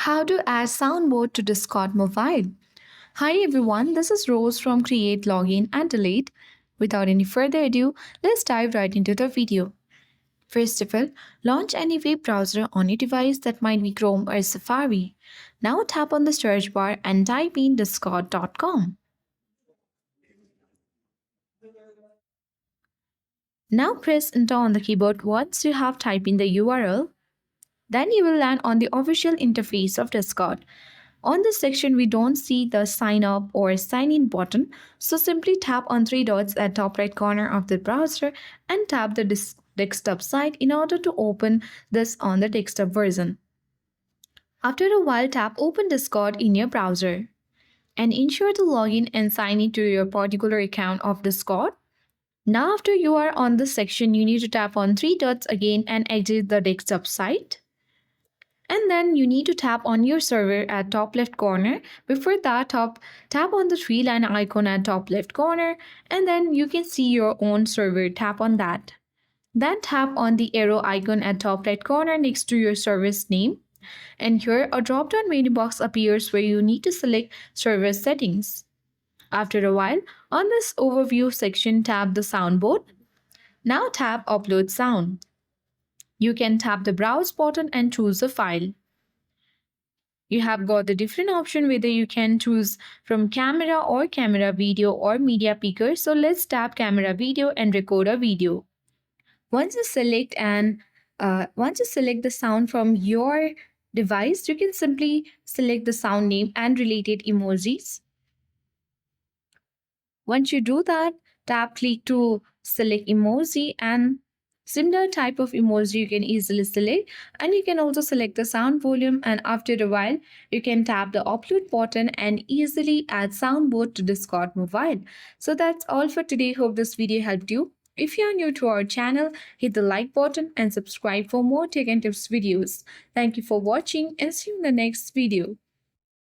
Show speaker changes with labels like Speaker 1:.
Speaker 1: How to add Soundboard to Discord Mobile. Hi everyone, this is Rose from Create, Login and Delete. Without any further ado, let's dive right into the video. First of all, launch any web browser on your device that might be Chrome or Safari. Now tap on the search bar and type in discord.com. Now press enter on the keyboard once you have typed in the URL. Then you will land on the official interface of Discord. On this section, we don't see the sign up or sign in button, so simply tap on three dots at top right corner of the browser and tap the desktop site in order to open this on the desktop version. After a while, tap Open Discord in your browser and ensure to log in and sign into your particular account of Discord. Now, after you are on this section, you need to tap on three dots again and exit the desktop site. And then you need to tap on your server at top left corner. Before that, tap on the three line icon at top left corner, and then you can see your own server. Tap on that. Then tap on the arrow icon at top right corner next to your service name. And here a drop down menu box appears where you need to select server settings. After a while, on this overview section, tap the soundboard. Now tap upload sound. You can tap the browse button and choose a file. You have got the different option whether you can choose from camera or camera video or media picker. So let's tap camera video and record a video. Once you select the sound from your device, you can simply select the sound name and related emojis. Once you do that, click to select emoji, and similar type of emoji you can easily select, and you can also select the sound volume, and after a while you can tap the upload button and easily add soundboard to Discord mobile. So that's all for today. Hope this video helped you. If you are new to our channel, hit the like button and subscribe for more tech and tips videos. Thank you for watching and see you in the next video.